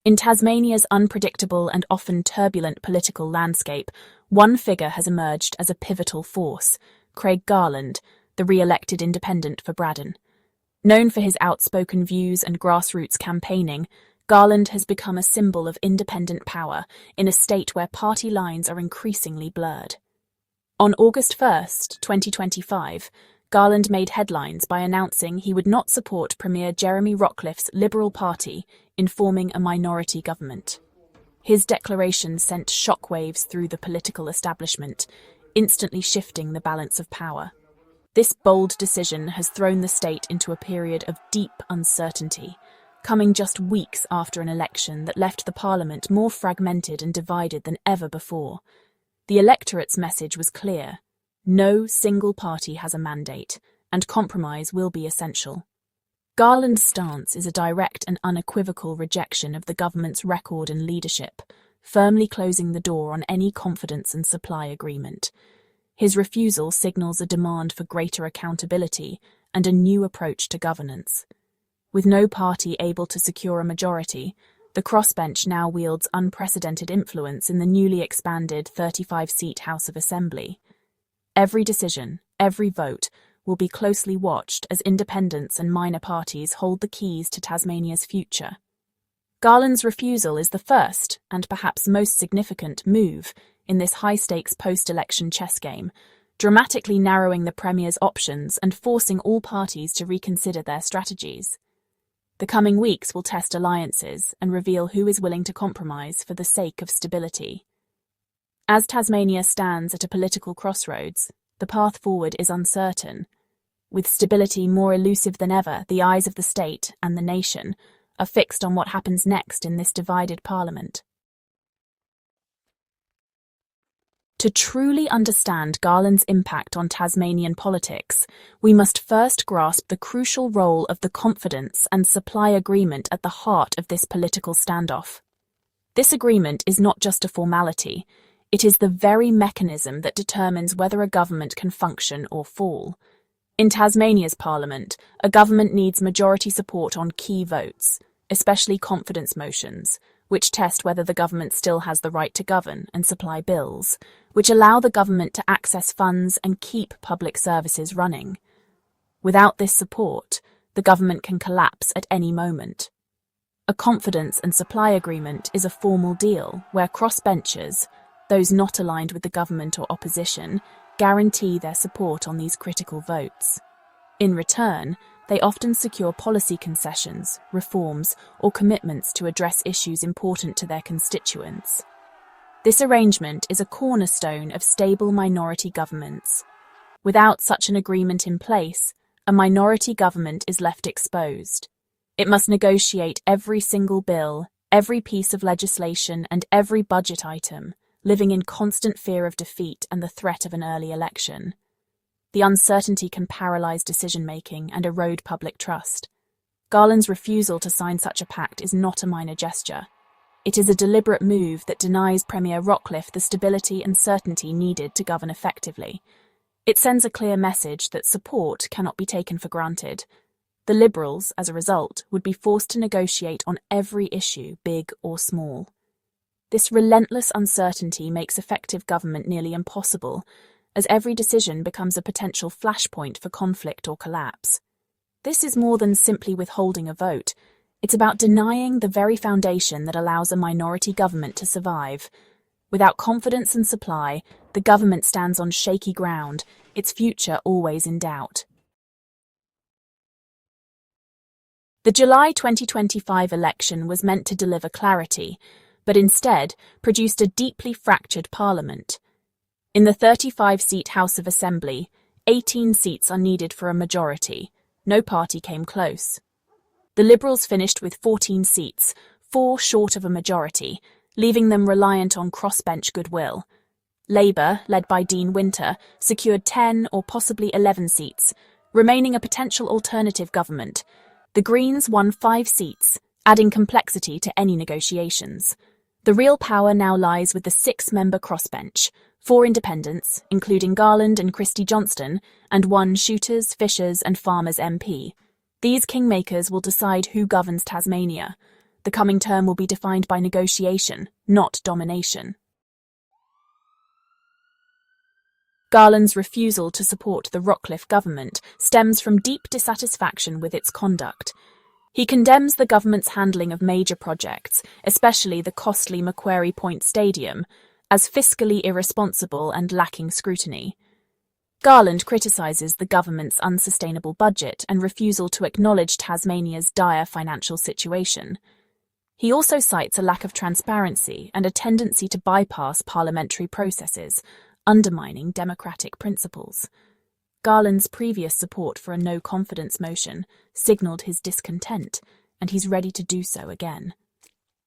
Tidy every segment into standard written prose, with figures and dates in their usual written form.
In Tasmania's unpredictable and often turbulent political landscape, one figure has emerged as a pivotal force: Craig Garland, the re-elected independent for Braddon. Known for his outspoken views and grassroots campaigning, Garland has become a symbol of independent power in a state where party lines are increasingly blurred. On August 1st, 2025, Garland made headlines by announcing he would not support Premier Jeremy Rockliff's Liberal Party in forming a minority government. His declaration sent shockwaves through the political establishment, instantly shifting the balance of power. This bold decision has thrown the state into a period of deep uncertainty, coming just weeks after an election that left the parliament more fragmented and divided than ever before. The electorate's message was clear: no single party has a mandate, and compromise will be essential. Garland's stance is a direct and unequivocal rejection of the government's record and leadership, firmly closing the door on any confidence and supply agreement. His refusal signals a demand for greater accountability and a new approach to governance. With no party able to secure a majority, the crossbench now wields unprecedented influence in the newly expanded 35-seat House of Assembly. Every decision, every vote, will be closely watched as independents and minor parties hold the keys to Tasmania's future. Garland's refusal is the first, and perhaps most significant, move in this high-stakes post-election chess game, dramatically narrowing the Premier's options and forcing all parties to reconsider their strategies. The coming weeks will test alliances and reveal who is willing to compromise for the sake of stability. As Tasmania stands at a political crossroads, the path forward is uncertain. With stability more elusive than ever, the eyes of the state and the nation are fixed on what happens next in this divided parliament. To truly understand Garland's impact on Tasmanian politics, we must first grasp the crucial role of the confidence and supply agreement at the heart of this political standoff. This agreement is not just a formality, it is the very mechanism that determines whether a government can function or fall. In Tasmania's parliament, a government needs majority support on key votes, especially confidence motions, which test whether the government still has the right to govern and supply bills, which allow the government to access funds and keep public services running. Without this support, the government can collapse at any moment. A confidence and supply agreement is a formal deal where crossbenchers, those not aligned with the government or opposition, guarantee their support on these critical votes. In return, they often secure policy concessions, reforms, or commitments to address issues important to their constituents. This arrangement is a cornerstone of stable minority governments. Without such an agreement in place, a minority government is left exposed. It must negotiate every single bill, every piece of legislation, and every budget item, living in constant fear of defeat and the threat of an early election. The uncertainty can paralyze decision-making and erode public trust. Garland's refusal to sign such a pact is not a minor gesture. It is a deliberate move that denies Premier Rockliff the stability and certainty needed to govern effectively. It sends a clear message that support cannot be taken for granted. The Liberals, as a result, would be forced to negotiate on every issue, big or small. This relentless uncertainty makes effective government nearly impossible, as every decision becomes a potential flashpoint for conflict or collapse. This is more than simply withholding a vote. It's about denying the very foundation that allows a minority government to survive. Without confidence and supply, the government stands on shaky ground, its future always in doubt. The July 2025 election was meant to deliver clarity, but instead produced a deeply fractured parliament. In the 35-seat House of Assembly, 18 seats are needed for a majority. No party came close. The Liberals finished with 14 seats, 4 short of a majority, leaving them reliant on crossbench goodwill. Labour, led by Dean Winter, secured 10 or possibly 11 seats, remaining a potential alternative government. The Greens won 5 seats, adding complexity to any negotiations. The real power now lies with the 6-member crossbench, 4 independents, including Garland and Kristie Johnston, and 1 Shooters, Fishers and Farmers MP. These kingmakers will decide who governs Tasmania. The coming term will be defined by negotiation, not domination. Garland's refusal to support the Rockliff government stems from deep dissatisfaction with its conduct. He condemns the government's handling of major projects, especially the costly Macquarie Point Stadium, as fiscally irresponsible and lacking scrutiny. Garland criticises the government's unsustainable budget and refusal to acknowledge Tasmania's dire financial situation. He also cites a lack of transparency and a tendency to bypass parliamentary processes, undermining democratic principles. Garland's previous support for a no-confidence motion signalled his discontent, and he's ready to do so again.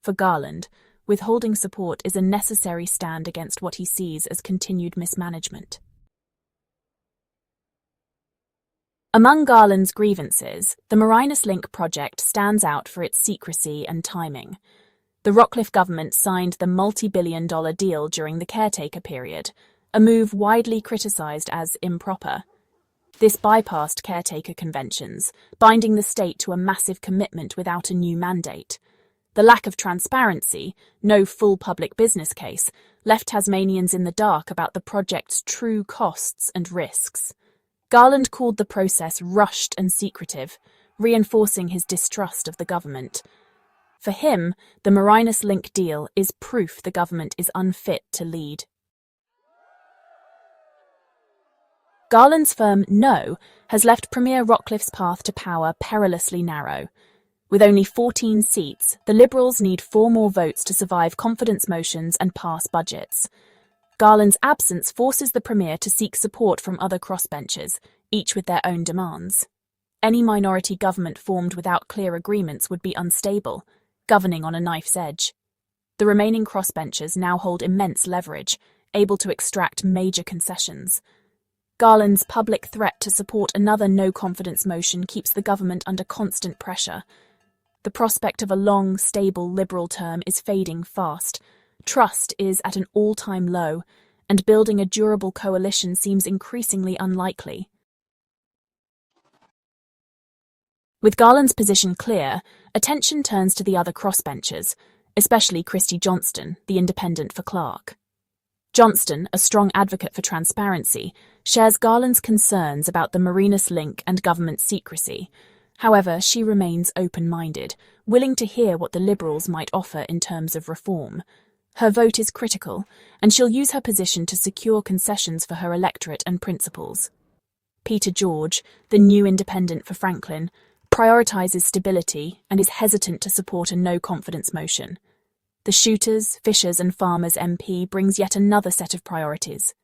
For Garland, withholding support is a necessary stand against what he sees as continued mismanagement. Among Garland's grievances, the Marinus Link project stands out for its secrecy and timing. The Rockliff government signed the multi-billion-dollar deal during the caretaker period, a move widely criticised as improper. This bypassed caretaker conventions, binding the state to a massive commitment without a new mandate. The lack of transparency, no full public business case, left Tasmanians in the dark about the project's true costs and risks. Garland called the process rushed and secretive, reinforcing his distrust of the government. For him, the Marinus Link deal is proof the government is unfit to lead. Garland's firm no has left Premier Rockliff's path to power perilously narrow. With only 14 seats, the Liberals need 4 more votes to survive confidence motions and pass budgets. Garland's absence forces the Premier to seek support from other crossbenchers, each with their own demands. Any minority government formed without clear agreements would be unstable, governing on a knife's edge. The remaining crossbenchers now hold immense leverage, able to extract major concessions. Garland's public threat to support another no-confidence motion keeps the government under constant pressure. The prospect of a long, stable Liberal term is fading fast. Trust is at an all-time low, and building a durable coalition seems increasingly unlikely. With Garland's position clear, attention turns to the other crossbenchers, especially Kristie Johnston, the independent for Clark. Johnston, a strong advocate for transparency, shares Garland's concerns about the Marinus Link and government secrecy. However, she remains open-minded, willing to hear what the Liberals might offer in terms of reform. Her vote is critical, and she'll use her position to secure concessions for her electorate and principles. Peter George, the new independent for Franklin, prioritises stability and is hesitant to support a no-confidence motion. The Shooters, Fishers and Farmers MP brings yet another set of priorities.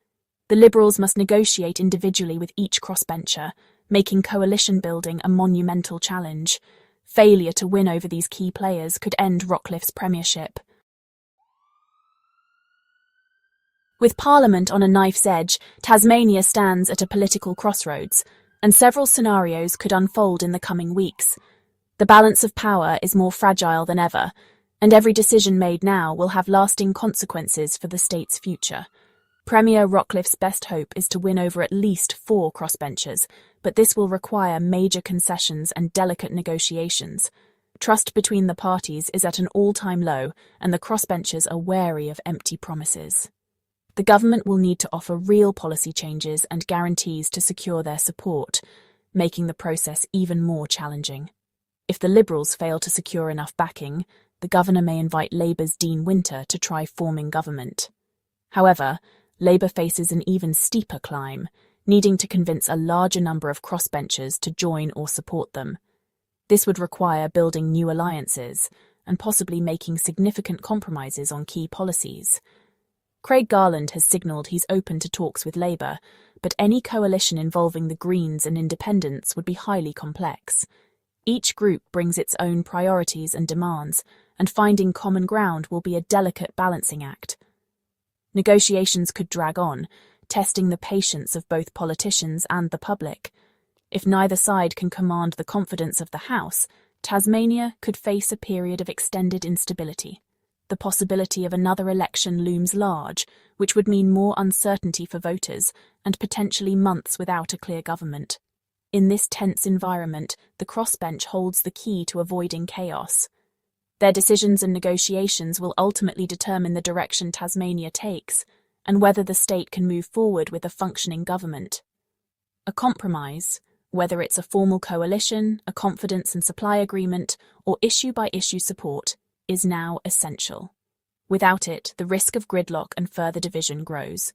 The Liberals must negotiate individually with each crossbencher, making coalition building a monumental challenge. Failure to win over these key players could end Rockliff's premiership. With Parliament on a knife's edge, Tasmania stands at a political crossroads, and several scenarios could unfold in the coming weeks. The balance of power is more fragile than ever, and every decision made now will have lasting consequences for the state's future. Premier Rockliff's best hope is to win over at least 4 crossbenchers, but this will require major concessions and delicate negotiations. Trust between the parties is at an all-time low, and the crossbenchers are wary of empty promises. The government will need to offer real policy changes and guarantees to secure their support, making the process even more challenging. If the Liberals fail to secure enough backing, the governor may invite Labour's Dean Winter to try forming government. However, Labour faces an even steeper climb, needing to convince a larger number of crossbenchers to join or support them. This would require building new alliances and possibly making significant compromises on key policies. Craig Garland has signalled he's open to talks with Labour, but any coalition involving the Greens and Independents would be highly complex. Each group brings its own priorities and demands, and finding common ground will be a delicate balancing act. Negotiations could drag on, testing the patience of both politicians and the public. If neither side can command the confidence of the House, Tasmania could face a period of extended instability. The possibility of another election looms large, which would mean more uncertainty for voters and potentially months without a clear government. In this tense environment, the crossbench holds the key to avoiding chaos. Their decisions and negotiations will ultimately determine the direction Tasmania takes and whether the state can move forward with a functioning government. A compromise, whether it's a formal coalition, a confidence and supply agreement, or issue-by-issue support, is now essential. Without it, the risk of gridlock and further division grows.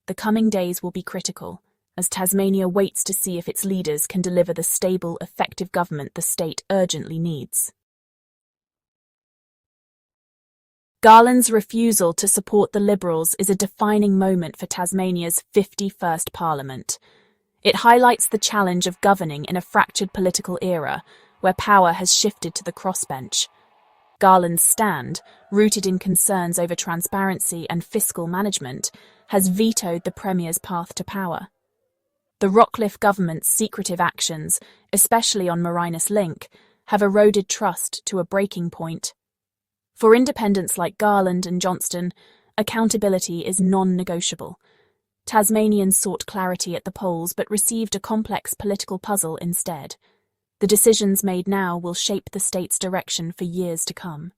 The coming days will be critical, as Tasmania waits to see if its leaders can deliver the stable, effective government the state urgently needs. Garland's refusal to support the Liberals is a defining moment for Tasmania's 51st Parliament. It highlights the challenge of governing in a fractured political era, where power has shifted to the crossbench. Garland's stand, rooted in concerns over transparency and fiscal management, has vetoed the Premier's path to power. The Rockliff government's secretive actions, especially on Marinus Link, have eroded trust to a breaking point. For independents like Garland and Johnston, accountability is non-negotiable. Tasmanians sought clarity at the polls but received a complex political puzzle instead. The decisions made now will shape the state's direction for years to come.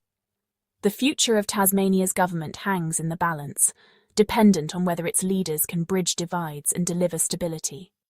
The future of Tasmania's government hangs in the balance, dependent on whether its leaders can bridge divides and deliver stability.